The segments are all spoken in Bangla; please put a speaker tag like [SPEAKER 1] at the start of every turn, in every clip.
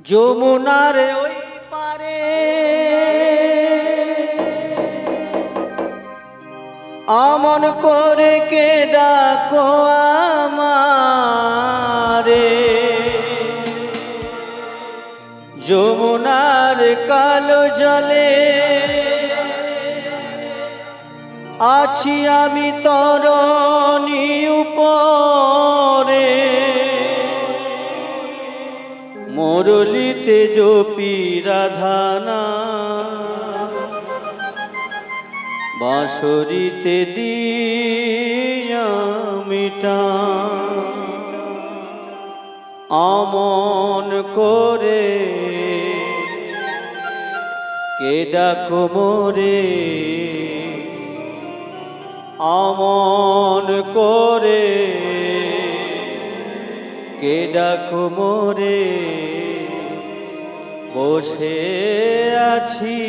[SPEAKER 1] যমুনার ওই পারে আমন করে কে ডাকো আমারে, যমুনার কালো জলে আছি আমি তরণী উপরে, মুরলিতে জপি রাধানা বাঁশরিতে দিয়া মিটা, আমন করে কে ডাকো মোরে, আমন করে কে ডাকো মোরে, বসে আছি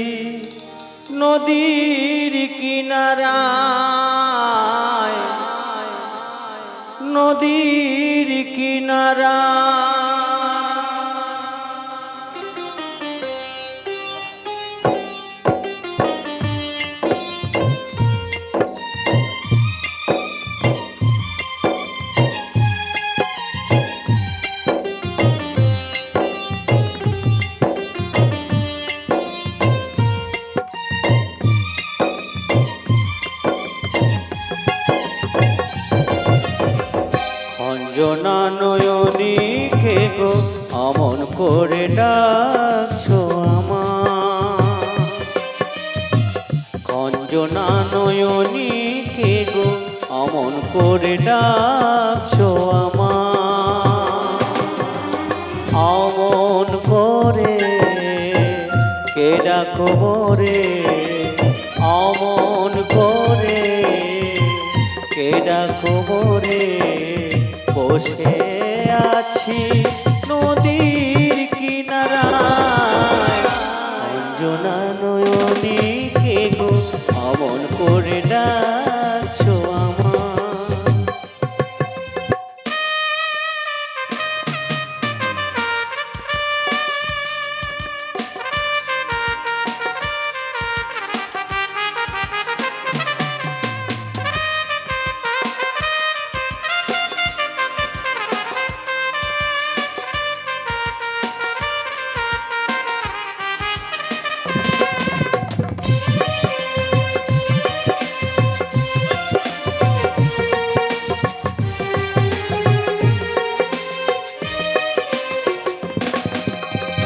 [SPEAKER 1] নদীর কিনারায়, নদীর কিনারায়। অঞ্জনা নয়নী কে গো আমন করে ডাকছো আমার, অঞ্জনা নয়নী কে গো আমন করে ডাকছো আমার, আমন করে কে ডাকো মোরে, আমন করে কে ডাকো মোরে, বসে আছি নদীর কিনারায়, অঞ্জনা নয়নী কে গো আমন করে ডাকছো আমার।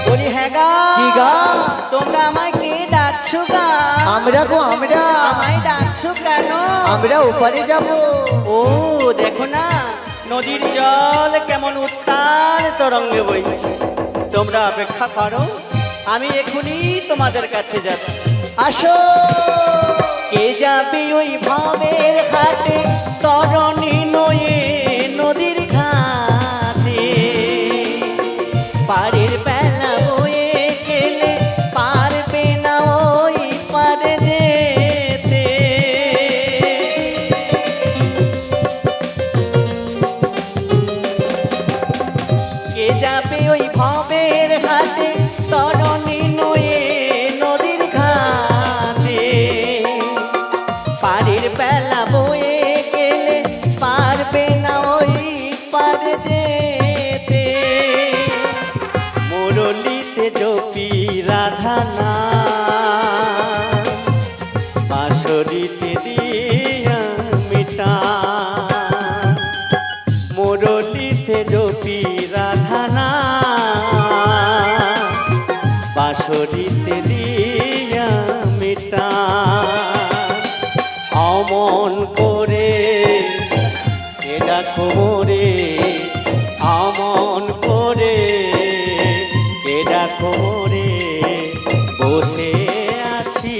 [SPEAKER 1] বলি হ্যাঁ গা,
[SPEAKER 2] কি গা?
[SPEAKER 1] তোমরা আমায় কে ডাকছো গা?
[SPEAKER 2] আমরা গো আমরা,
[SPEAKER 1] আমায় ডাকছো কেন?
[SPEAKER 2] আমরা ওপারে যাব।
[SPEAKER 1] ও দেখো না নদীর জল কেমন উত্তাল তরঙ্গে বইছে, তোমরা অপেক্ষা করো, আমি এখনই তোমাদের কাছে যাচ্ছি।
[SPEAKER 2] আসো।
[SPEAKER 1] কে যাবে ওই ভাবের ঘাটে তরণী নয়ে নদীর ঘাটে, পাড়ের বেলা বয়ে গেলে পারবে না ওই পারে যেতে, কে যাবে ওই ভাবের ঘাটে তরণী নয়ে নদীর ঘাটে, পাড়ের বেলা বয়ে গেলে পারবে না ওই পারে যেতে, মুরলিতে জপি রাধানা বাঁশরিতে দিয়া মিটা, মুরলিতে জপি রাধানা বাঁশরিতে দিয়া মিটা, আমন করে কে ডাকো মোরে, আমন করে কে ডাকো মোরে, বসে আছি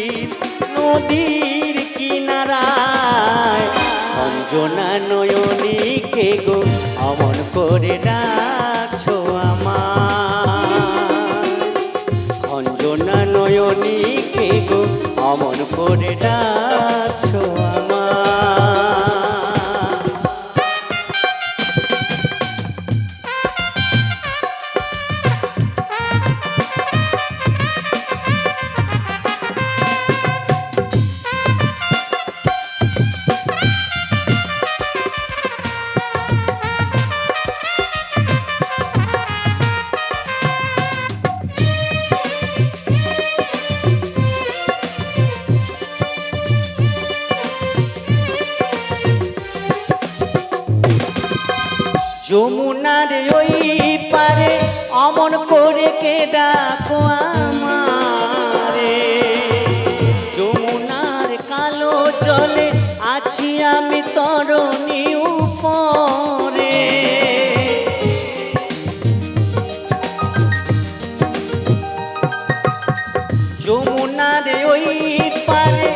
[SPEAKER 1] নদীর কিনারায়, অঞ্জনা নয়নী কে গো আমন করে ডাকছো আমার, অঞ্জনা নয়নী কে গো আমন করে ডাকছো আমার। যমুনার ওই পারে অমন করে কে ডাকো আমারে, যমুনার কালো জলে আছি আমি তরণী উপরে। যমুনার ওই পারে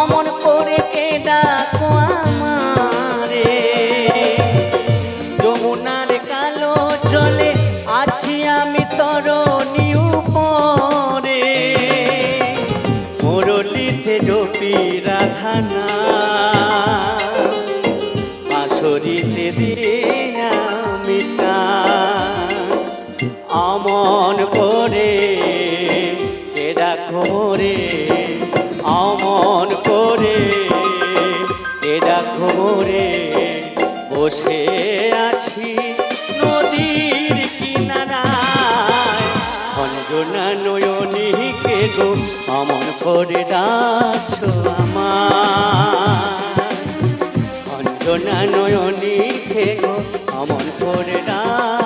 [SPEAKER 1] অমন করে কে ডাকো আমারে, যমুনার কালো জলে আছি আমি তরণী উপরে। মুরলিতে জপি রাধা নাম, বাঁশরিতে দিয়া মিটা, অমন করে কে ডাকো রে, অমন করে কে ডাকো রে। বসে আছি নদীর কিনারায়, অঞ্জনা নয়নী কে গো অমন করে ডাকছো আমার, অঞ্জনা নয়নী কে গো অমন করে ডাক।